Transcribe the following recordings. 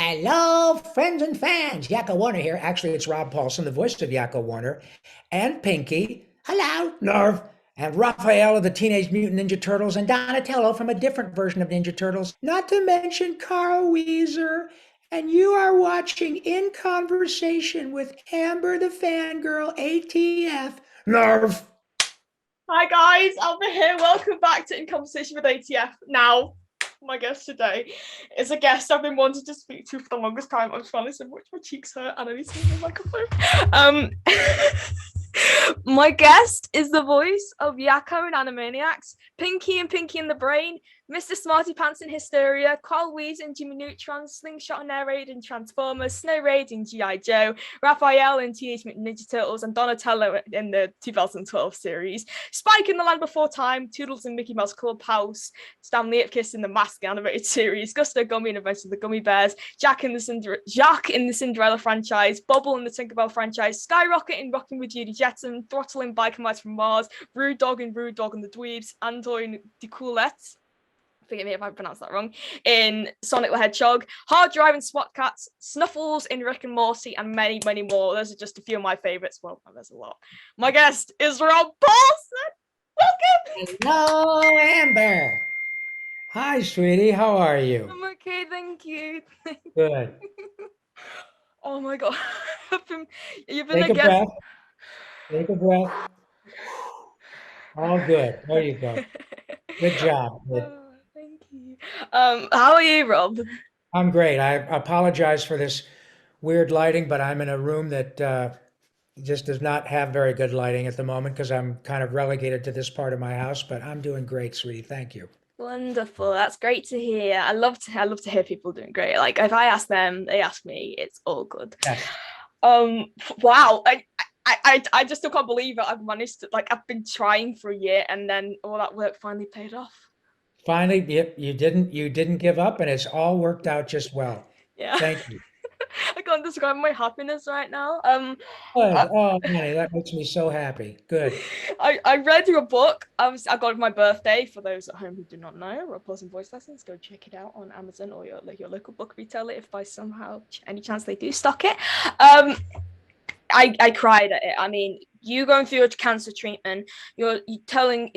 Hello, friends and fans. Yakko Warner here. Actually, it's Rob Paulsen, the voice of Yakko Warner, and Pinky. Hello, Nerve, and Raphael of the Teenage Mutant Ninja Turtles, and Donatello from a different version of Ninja Turtles, not to mention Carl Weezer. And you are watching In Conversation with Amber the Fangirl ATF. Nerve. Hi guys, Alba here. Welcome back to In Conversation with ATF. Now, my guest today is a guest I've been wanting to speak to for the longest time. I'm finally so much my cheeks hurt and I need to move the microphone. My guest is the voice of Yakko in Animaniacs, Pinky and Pinky in the Brain, Mr. Smarty Pants in Hysteria, Carl Weeze in Jimmy Neutron, Slingshot and Air Raid in Transformers, Snow Raid in G.I. Joe, Raphael in Teenage Mutant Ninja Turtles, and Donatello in the 2012 series, Spike in The Land Before Time, Toodles in Mickey Mouse Clubhouse, Stanley Ipkiss in the Mask animated series, Gusto Gummy in Adventures of the Gummy Bears, Jack in the Cinderella franchise, Bubble in the Tinkerbell franchise, Skyrocket in Rocking with Judy Jetson, Throttle in Biker Mice from Mars, Rude Dog and the Dweebs, Antoine de Coulettes, forgive me if I pronounced that wrong, in Sonic the Hedgehog, Hard Drive in SWAT Cats, Snuffles in Rick and Morty, and many, many more. Those are just a few of my favorites. Well, there's a lot. My guest is Rob Paulsen. Welcome. Hello, Amber. Hi, sweetie. How are you? I'm okay, thank you. Good. Oh my god. You've been Take a a guest. breath. Take a breath. All good. There you go. Good job. Good. Oh, thank you. How are you, Rob? I'm great. I apologize for this weird lighting, but I'm in a room that just does not have very good lighting at the moment because I'm kind of relegated to this part of my house, but I'm doing great, sweetie. Thank you. Wonderful. That's great to hear. I love to hear people doing great. Like if I ask them, they ask me. It's all good. Yes. Wow. I just still can't believe it. I've managed to, like, I've been trying for a year and then all that work finally paid off. Finally, you didn't give up, and it's all worked out just well. Yeah. Thank you. I can't describe my happiness right now. Good. I, Oh, honey, that makes me so happy. Good. I read your book. I got it for my birthday. For those at home who do not know, Rob Paulsen Voice Lessons, go check it out on Amazon or your local book retailer if by somehow any chance they do stock it. I cried at it. I mean, you going through your cancer treatment, you're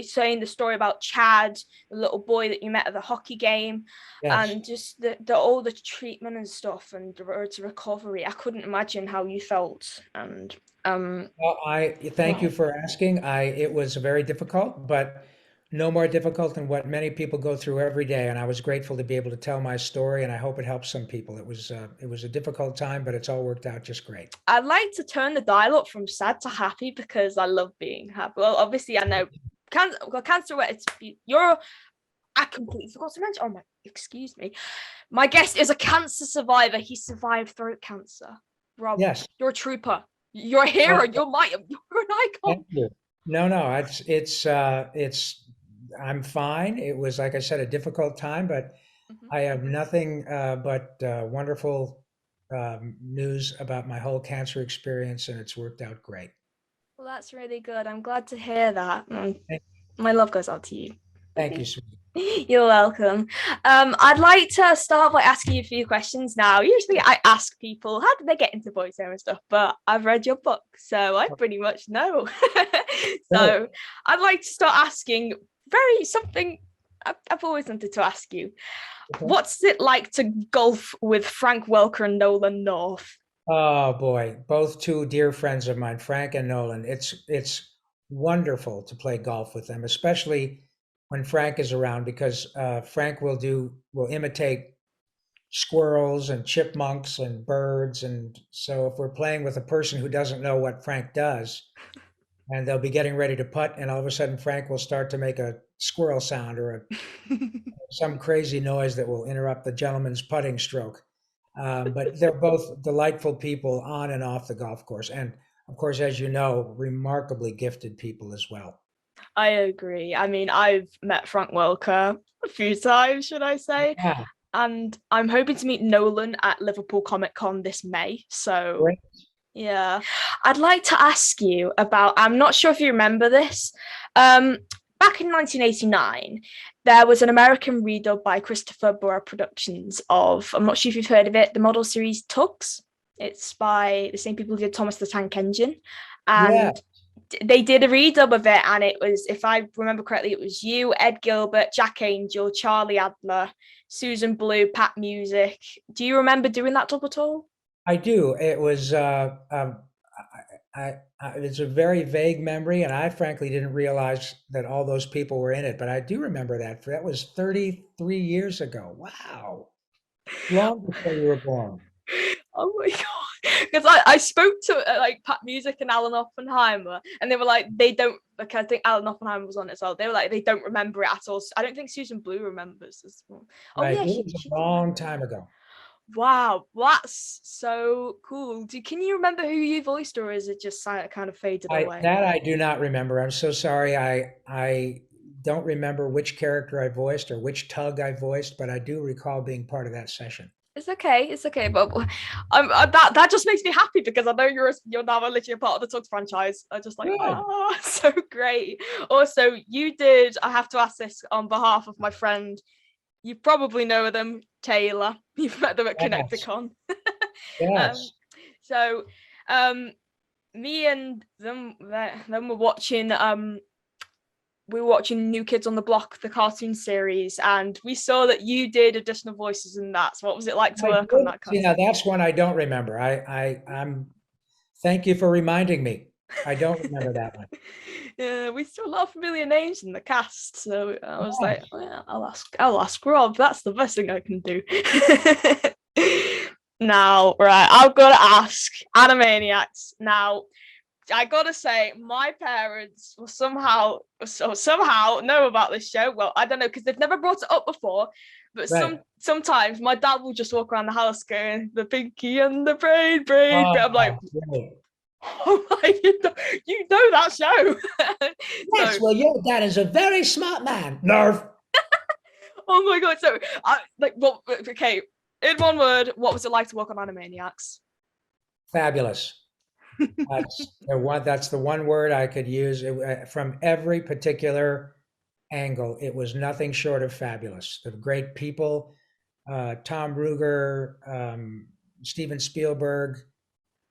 saying the story about Chad, the little boy that you met at the hockey game, Yes. and just the all the treatment and stuff and the road to recovery. I couldn't imagine how you felt. And Well, I thank you wow. for asking. It was very difficult, but no more difficult than what many people go through every day. And I was grateful to be able to tell my story, and I hope it helps some people. It was a difficult time, but it's all worked out just great. I'd like to turn the dial up from sad to happy because I love being happy. Well, obviously I know cancer. It's you're. I completely forgot to mention. Oh my, excuse me. My guest is a cancer survivor. He survived throat cancer. Rob, Yes. you're a trooper. You're a hero. Well, You're an icon. thank you. No, no, it's I'm fine. It was, like I said, a difficult time, but Mhm. I have nothing but wonderful news about my whole cancer experience, and it's worked out great. Well, that's really good. I'm glad to hear that. Thank, My love goes out to you. thank you, sweetie. You're welcome. I'd like to start by asking you a few questions now. Usually I ask people, how did they get into voiceover and stuff? But I've read your book, so I pretty much know. Good. So I'd like to start asking very something I've always wanted to ask you. Okay. What's it like to golf with Frank Welker and Nolan North? Oh boy, both two dear friends of mine, Frank and Nolan. It's wonderful to play golf with them, especially when Frank is around because Frank will imitate squirrels and chipmunks and birds, and so if we're playing with a person who doesn't know what Frank does, and they'll be getting ready to putt, and all of a sudden Frank will start to make a squirrel sound or some crazy noise that will interrupt the gentleman's putting stroke. But they're both delightful people on and off the golf course. And of course, as you know, remarkably gifted people as well. I agree. I mean, I've met Frank Welker a few times, should I say? Yeah, And I'm hoping to meet Nolan at Liverpool Comic Con this May. So great. yeah, I'd like to ask you about. I'm not sure if you remember this. Um, back in 1989, there was an American redub by Christopher Burrow Productions of, I'm not sure if you've heard of it, the model series Tugs. It's by the same people who did Thomas the Tank Engine. Yeah. And they did a redub of it, and it was, if I remember correctly, it was you, Ed Gilbert, Jack Angel, Charlie Adler, Susan Blue, Pat Music. Do you remember doing that dub at all? I do. It was it's a very vague memory, and I frankly didn't realize that all those people were in it. But I do remember that. That was 33 years ago. Wow, long before you were born. Oh my god! Because I spoke to like Pat Music and Alan Oppenheimer, and they were like, they don't, like, I think Alan Oppenheimer was on it as well. They were like, they don't remember it at all. I don't think Susan Blue remembers as well. Oh Right, yeah, it was she a did long remember time it. ago. Wow, that's so cool. Can you remember who you voiced, or is it just kind of faded away? I do not remember. I'm so sorry. I don't remember which character I voiced or which tug I voiced, but I do recall being part of that session. It's okay, but that just makes me happy because I know you're now literally a part of the Tugs franchise. I just like, Good. so great. Also, you did. I have to ask this on behalf of my friend. You probably know them, Taylor. You've met them at Yes. ConnectiCon. um, Yes. so, me and them were watching we were watching New Kids on the Block, the cartoon series, and we saw that you did additional voices in that. So what was it like to I work on did. that See, now cartoon? that's one I don't remember. I'm thank you for reminding me. I don't remember that one. Yeah, we saw a lot of familiar names in the cast, so I was like, Yes. well, I'll ask Rob. That's the best thing I can do. Now, right, I've got to ask Animaniacs. Now, I gotta say, my parents will somehow know about this show. Well, I don't know because they've never brought it up before. But Right. sometimes my dad will just walk around the house going, "The Pinky and the Brain." But I'm like, Oh, really? "Oh my, you know that show." Yes. So, Well, your dad is a very smart man. Nerve. oh my god. So, I like, well, okay. In one word, what was it like to work on Animaniacs? Fabulous. That's the one word I could use from every particular angle. It was nothing short of fabulous. The great people, Tom Ruger, Steven Spielberg,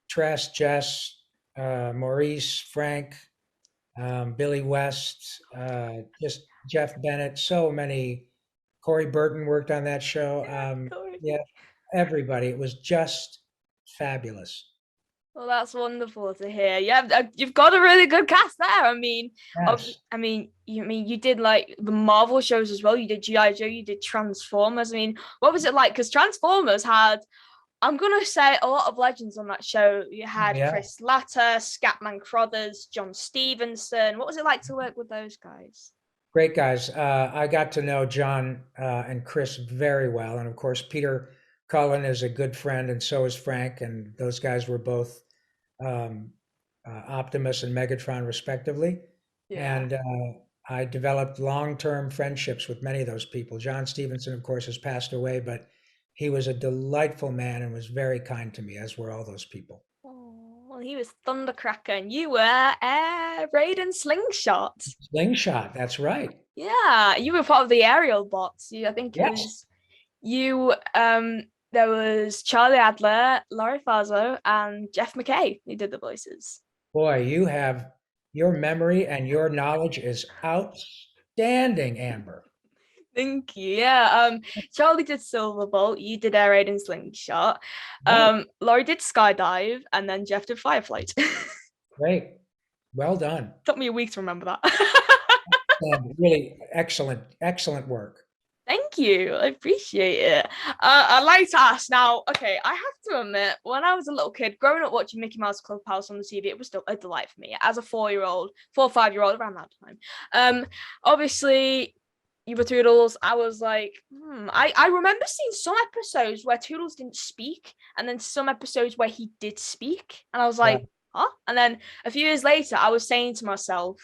Tress, Jess, Maurice, Frank, Billy West, just Jeff Bennett. So many. Corey Burton worked on that show. Yeah, everybody. It was just fabulous. Well, that's wonderful to hear. Yeah, you've got a really good cast there. I mean, Yes. you did like the Marvel shows as well. You did GI Joe. You did Transformers. I mean, what was it like? Because Transformers had, I'm gonna say, a lot of legends on that show. You had Yeah. Chris Latta, Scatman Crothers, John Stevenson. What was it like to work with those guys? Great guys. I got to know John and Chris very well. And of course, Peter Cullen is a good friend, and so is Frank. And those guys were both um, Optimus and Megatron, respectively. Yeah. And I developed long-term friendships with many of those people. John Stevenson, of course, has passed away, but he was a delightful man and was very kind to me, as were all those people. Oh, well, he was Thundercracker, and you were Raiden Slingshot. Slingshot, that's right. Yeah, you were part of the aerial bots. I think it Yes. was you. There was Charlie Adler, Laurie Fazo, and Jeff McKay who did the voices. Boy, you have your memory and your knowledge is outstanding, Amber. Thank you. Yeah. Charlie did Silverbolt. You did Air Raid and Slingshot. Right. Laurie did Skydive, and then Jeff did Fireflight. Great. Well done. Took me a week to remember that. And really excellent, excellent work. Thank you. I appreciate it. I'd like to ask now, okay, I have to admit, when I was a little kid, growing up watching Mickey Mouse Clubhouse on the TV, it was still a delight for me as a 4-year-old, 5-year-old, around that time. Obviously, you were Toodles. I was like, I remember seeing some episodes where Toodles didn't speak, and then some episodes where he did speak. And I was Right. like, huh? And then a few years later, I was saying to myself,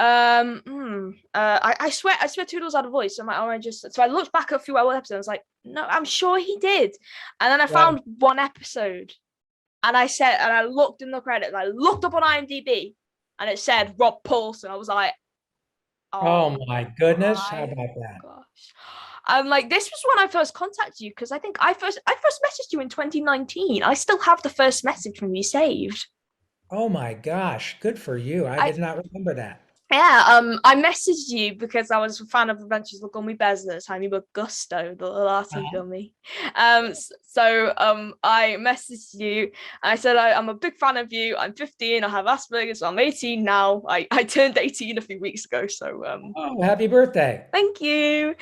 I swear Toodles had a voice. So I looked back at a few old episodes. I was like, no, I'm sure he did. And then I Right. found one episode, and I looked in the credits. I looked up on IMDb, and it said Rob Paulsen. I was like, Oh Oh my goodness. How my about that? gosh. Like this was when I first contacted you because I think I first messaged you in 2019. I still have the first message from you saved. Oh my gosh. Good for you. I I did not remember that. Yeah, I messaged you because I was a fan of Adventures of Gummy Bears at the time. You were Gusto, the Latte Uh-huh. gummy. I messaged you. And I said I'm a big fan of you. I'm 15. I have Asperger's. So I'm 18 now. I turned 18 a few weeks ago. So Oh, happy birthday. thank you.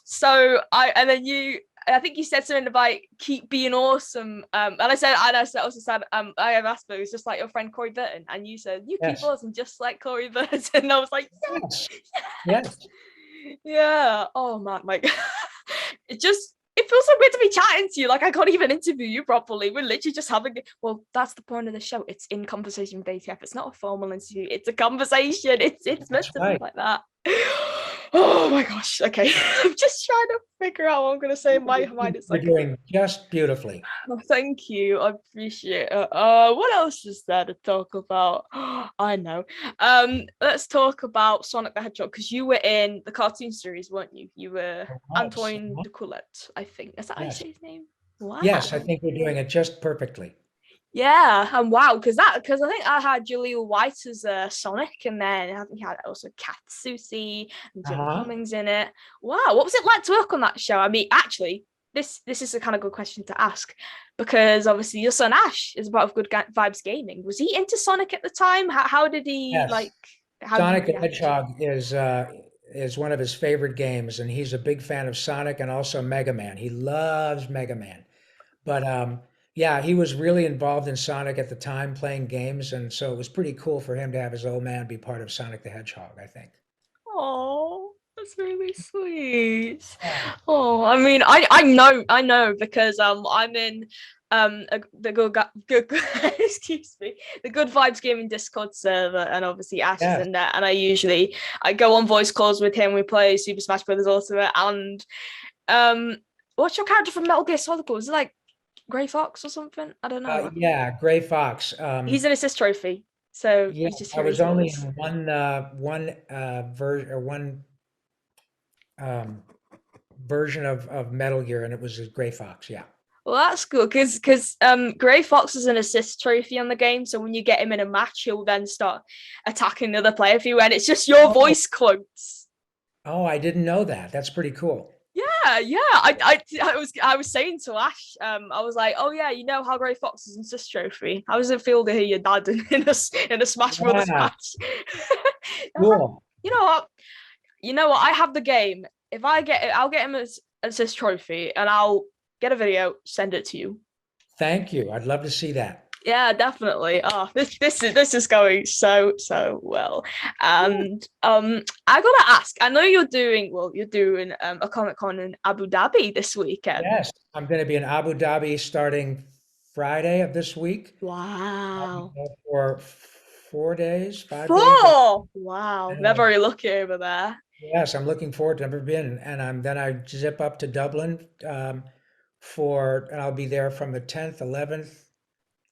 So I and then you I think you said something about keep being awesome. And I also said, I have Asperger's just like your friend Corey Burton. And you said, you keep Yes. awesome just like Corey Burton. And I was like, Yes. Yes. yeah. Oh man, like it feels so weird to be chatting to you. Like I can't even interview you properly. We're literally just having well, that's the point of the show. It's in conversation with ATF. It's not a formal interview, it's a conversation. It's meant That's to be right. like that. Oh my gosh. Okay. I'm just trying to figure out what I'm gonna say in my mind. It's You're like, doing just beautifully. oh, thank you. I appreciate it. What else is there to talk about? I know. Let's talk about Sonic the Hedgehog because you were in the cartoon series, weren't you? You were I was. Antoine de Coulette, I think. Is that how you Yes. say his name? Yes, I Wow. think you're doing it just perfectly. Yeah, and wow, because I think I had Julia White as Sonic, and then I think you had also Kat Susie and Jim Uh-huh. Cummings in it. Wow, what was it like to work on that show? I mean, actually, this is a kind of good question to ask because obviously your son Ash is a part of Vibes Gaming. Was he into Sonic at the time? How did he Yes. like? How did he Sonic the react? Hedgehog is one of his favorite games, and he's a big fan of Sonic and also Mega Man. He loves Mega Man. But yeah, he was really involved in Sonic at the time, playing games, and so it was pretty cool for him to have his old man be part of Sonic the Hedgehog, I think. Oh, that's really sweet. Yeah. Oh, I mean, I know because I'm in the good excuse me, the Good Vibes Gaming Discord server, and obviously Ash is Yes. in there, and I go on voice calls with him. We play Super Smash Brothers Ultimate, and um, what's your character from Metal Gear Solid? Is it like Gray Fox or something? I don't know. Yeah, Gray Fox. He's an assist trophy, so Yeah, you just I hear was his only voice. in one version or one um, version of Metal Gear, and it was a Gray Fox. Yeah. Well, that's good because Gray Fox is an assist trophy on the game. So when you get him in a match, he'll then start attacking the other player for you, and it's just your Oh, voice quotes. oh, I didn't know that. That's pretty cool. Yeah, yeah. I was saying to Ash, I was like, oh yeah, you know how Gray Fox is an assist trophy. How does it feel to hear your dad in a Smash Brothers Yeah, match? I was like, cool. you know what? You know what? I have the game. If I get it, I'll get him as assist trophy, and I'll get a video, send it to you. Thank you. I'd love to see that. Yeah, definitely. Oh, this is going so well. And I gotta ask, I know you're doing a Comic Con in Abu Dhabi this weekend. Yes, I'm going to be in Abu Dhabi starting Friday of this week. I'll be Wow. there for 4 days, 5 days. Wow. They're And, very lucky over there. yes, I'm looking forward to never been. And then I zip up to Dublin and I'll be there from the 10th, 11th,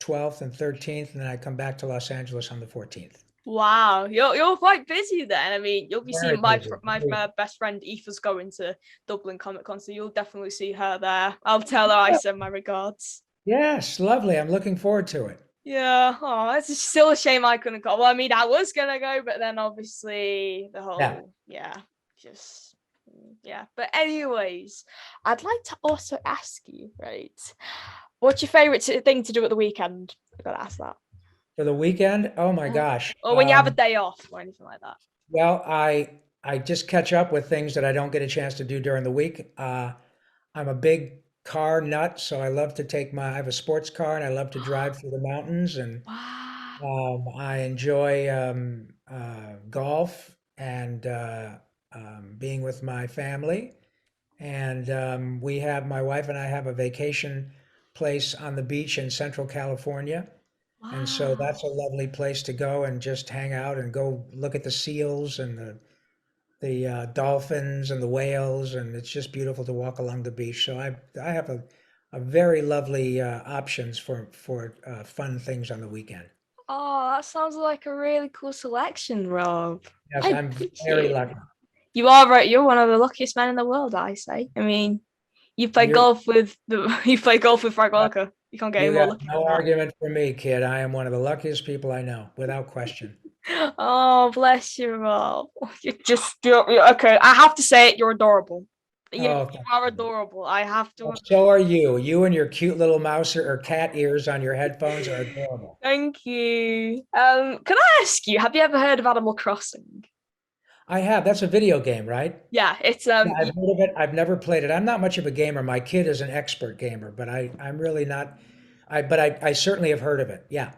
12th, and 13th. And then I come back to Los Angeles on the 14th. Wow, you're quite busy then. I mean, you'll be Very seeing busy. my best friend Aoife's going to Dublin Comic Con, so you'll definitely see her there. I'll tell her I send my regards. Yes, lovely. I'm looking forward to it. Yeah, oh, it's still a shame I couldn't go. Well, I mean, I was gonna go, but then obviously the Yeah. whole, yeah, just yeah. But anyways, I'd like to also ask you, right? What's your favorite thing to do at the weekend? I gotta ask that. For the weekend, oh my gosh. Or when you have a day off or anything like that. Well, I just catch up with things that I don't get a chance to do during the week. I'm a big car nut, so I love to I have a sports car and I love to drive through the mountains and Wow. I enjoy golf and being with my family. And my wife and I have a vacation place on the beach in Central California. And so that's Wow. a lovely place to go and just hang out and go look at the seals and the dolphins and the whales, and it's just beautiful to walk along the beach. So I have a very lovely options for fun things on the weekend. Oh, that sounds like a really cool selection, Rob. Yes, I I'm thank very you. lucky. You are right. You're one of the luckiest men in the world, I say. I mean, you play You're golf with the you play golf with Frank Walker. You can't get any you more got lucky no than that. argument for me, kid. I am one of the luckiest people I know, without question. Oh, bless you, Rob. You're okay. I have to say it. You're adorable. You Oh, thank are you. adorable. I have Well, to. so are you. You and your cute little mouse or cat ears on your headphones are adorable. Thank you. Can I ask you? Have you ever heard of Animal Crossing? I have. That's a video game, right? Yeah, it's Yeah, I've heard of it. I've never played it. I'm not much of a gamer. My kid is an expert gamer, but I'm really not. I certainly have heard of it. Yeah.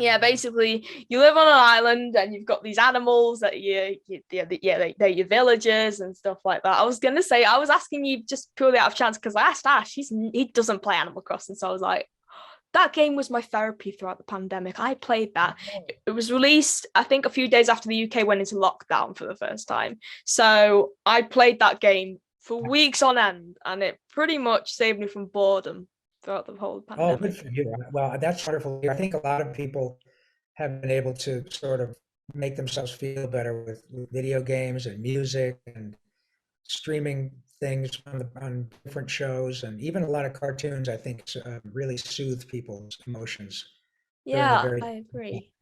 yeah, basically you live on an island and you've got these animals that they're your villagers and stuff like that. I was gonna say I was asking you just purely out of chance because I asked Ash, he doesn't play Animal Crossing, so I was like, that game was my therapy throughout the pandemic. I played that. It was released, I think, a few days after the UK went into lockdown for the first time. So I played that game for weeks on end, and it pretty much saved me from boredom throughout the whole Oh, good pandemic. for you. Well, that's wonderful. I think a lot of people have been able to sort of make themselves feel better with video games and music and streaming things on different shows and even a lot of cartoons. I think really soothe people's emotions during a Yeah, very I agree.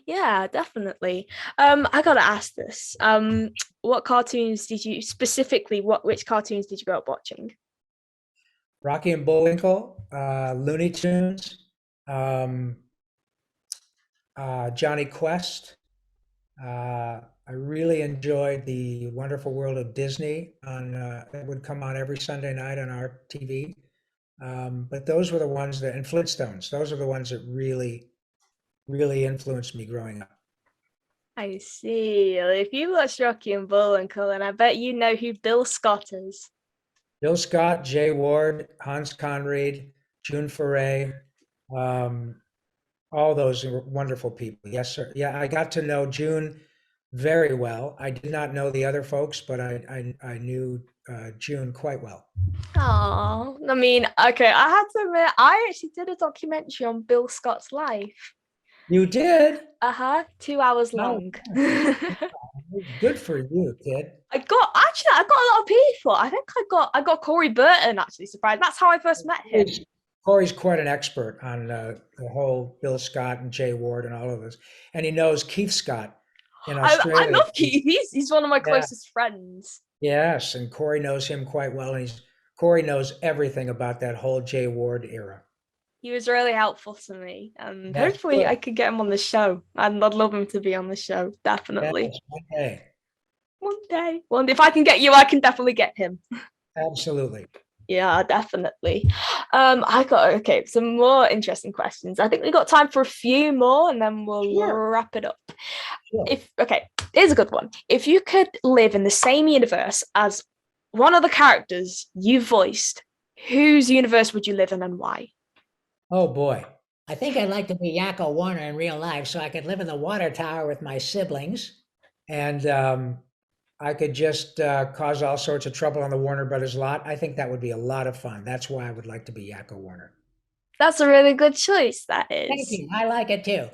Yeah, definitely. I gotta ask this. What cartoons did you specifically? Which cartoons did you grow up watching? Rocky and Bullwinkle, Looney Tunes, um, Johnny Quest. I really enjoyed the Wonderful World of Disney on it would come on every Sunday night on our TV. But those were the ones that, and Flintstones, those are the ones that really influenced me growing up. I see. If you watch Rocky and Bullwinkle, and I bet you know who Bill Scott is. Bill Scott, Jay Ward, Hans Conried, June Foray, um, all those are wonderful people. Yes, sir. Yeah, I got to know June very well. I did not know the other folks, but I knew June quite well. Oh, I mean, okay, I had to admit, I actually did a documentary on Bill Scott's life. You did? Uh-huh, 2 hours Oh, long. good for you, kid. I got a lot of people. I think I got Corey Burton actually surprised. That's how I first met him. Corey's, Corey's quite an expert on the whole Bill Scott and Jay Ward and all of this, and he knows Keith Scott in I Australia. love Keith. He's one of my Yeah, closest friends. yes, and Corey knows him quite well, and Corey knows everything about that whole Jay Ward era. He was really helpful to me, and Yes, hopefully I good. could get him on the show. I'd love him to be on the show, Yes, definitely. okay, One day. Well, if I can get you, I can definitely get him. absolutely. Yeah, definitely. I got okay, some more interesting questions. I think we got time for a few more and then we'll Sure, wrap it up. sure. If okay, here's a good one. If you could live in the same universe as one of the characters you voiced, whose universe would you live in and why? Oh boy. I think I'd like to be Yakko Warner in real life so I could live in the water tower with my siblings. And I could just cause all sorts of trouble on the Warner Brothers lot. I think that would be a lot of fun. That's why I would like to be Yakko Warner. That's a really good choice, that Thank is. you. I like it too.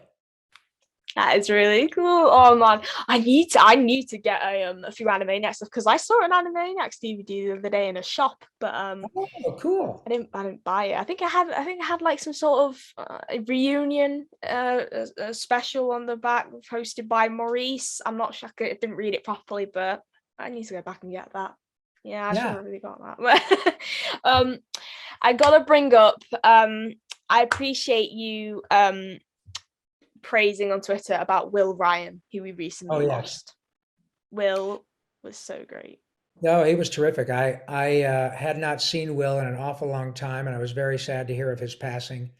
That is really cool. Oh man, I need to get a few Animaniacs stuff because I saw an Animaniacs DVD the other day in a shop, but Oh, cool. I didn't buy it. I think I had like some sort of a reunion a special on the back hosted by Maurice. I'm not sure I didn't read it properly, but I need to go back and get that. Yeah, I should Yeah. have really got that. um, I gotta bring up. I appreciate you praising on Twitter about Will Ryan, who we Oh, recently yes. lost. Will was so great. No, he was terrific. I had not seen Will in an awful long time, and I was very sad to hear of his passing.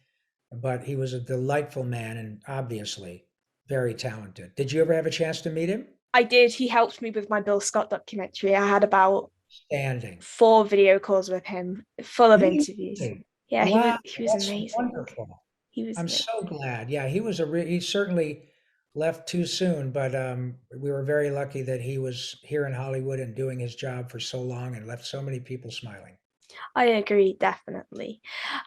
But he was a delightful man and obviously very talented. Did you ever have a chance to meet him? I did. He helped me with my Bill Scott documentary. I had about Standing. 4 video calls with him, full of interviews. Really? Yeah, he was Wow, he was that's amazing. wonderful. He was I'm amazing. so glad. Yeah, he certainly left too soon, but we were very lucky that he was here in Hollywood and doing his job for so long and left so many people smiling. I agree, definitely.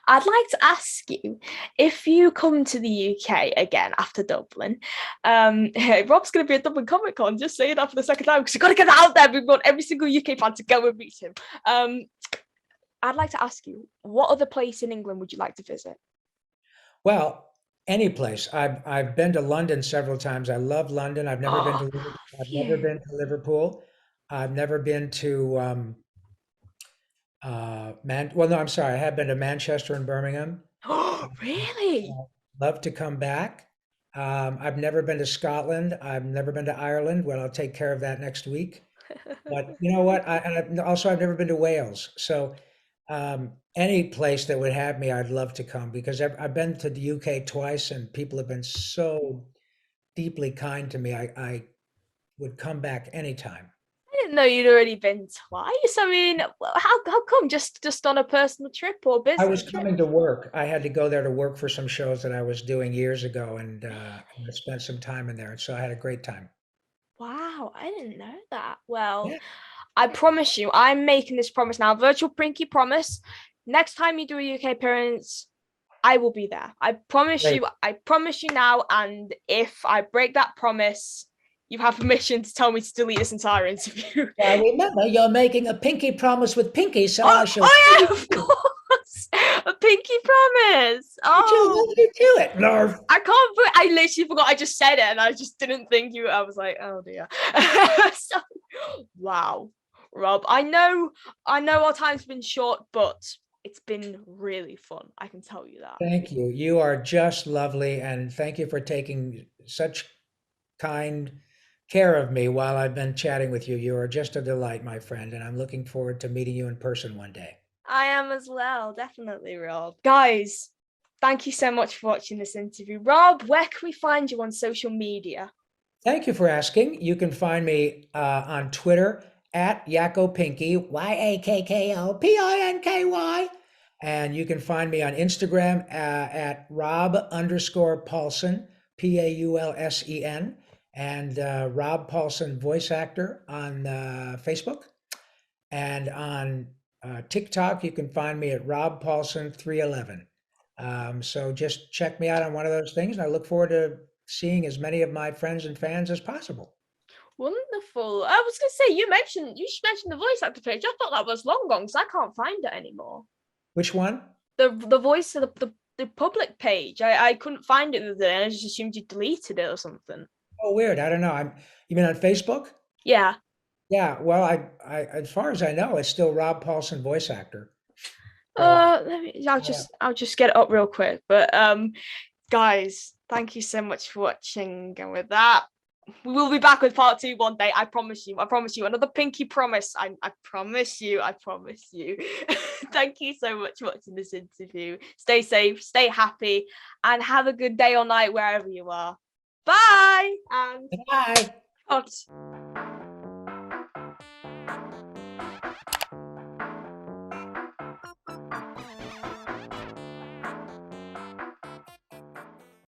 I'd like to ask you, if you come to the UK again after Dublin, Rob's going to be at Dublin Comic Con, just saying that for the second time, because we've got to get that out there. We want every single UK fan to go and meet him. I'd like to ask you, what other place in England would you like to visit? Well, any place. I've been to London several times. I love London. Oh, I've never you. been to Liverpool. I've never been to well, no, I'm sorry. I have been to Manchester and Birmingham. Oh, Um, really? love to come back. I've never been to Scotland. I've never been to Ireland. Well, I'll take care of that next week. But you know what? I've never been to Wales. So any place that would have me, I'd love to come because I've been to the UK twice and people have been so deeply kind to me. I would come back anytime. I didn't know you'd already been twice. I mean, how come? Just on a personal trip or I business was trip? coming to work. I had to go there to work for some shows that I was doing years ago and I spent some time in there. And so I had a great time. Wow, I didn't know that. Well, Yeah, I promise you, I'm making this promise now. Virtual Prinky promise. Next time you do a UK appearance, I will be there. great. I promise you now. And if I break that promise, you have permission to tell me to delete this entire interview. Well, remember, you're making a pinky promise with Pinky, so I Oh, shall oh yeah, of course. A pinky promise. Oh, hold you to it, Lord. I can't put. I literally forgot. I just said it, and I just didn't think you. I was like, oh dear. So, wow, Rob. I know our time's been short, but it's been really fun. I can tell you that. Thank you. You are just lovely. And thank you for taking such kind care of me while I've been chatting with you. You are just a delight, my friend. And I'm looking forward to meeting you in person one day. I am as well, definitely, Rob. Guys, thank you so much for watching this interview. Rob, where can we find you on social media? Thank you for asking. You can find me on Twitter at Yakko Pinky, YAKKOPINKY. and you can find me on Instagram at Rob_Paulsen, Paulsen, and Rob Paulsen voice actor on Facebook. And on TikTok, you can find me at Rob Paulsen 311. So just check me out on one of those things, and I look forward to seeing as many of my friends and fans as possible. Wonderful. I was going to say, you should mention the voice actor page. I thought that was long gone because I can't find it anymore. Which one? The voice of the public page. I couldn't find it the other day. I just assumed you deleted it or something. Oh, weird. I don't know. You mean on Facebook? Yeah. Yeah. Well, as far as I know, it's still Rob Paulsen voice actor. So, I'll just get it up real quick. But guys, thank you so much for watching. And with that, we will be back with part 2 one day. I promise you. I promise you. Another pinky promise. I promise you. I promise you. Thank you so much for watching this interview. Stay safe, stay happy, and have a good day or night wherever you are. Bye. And bye. cut.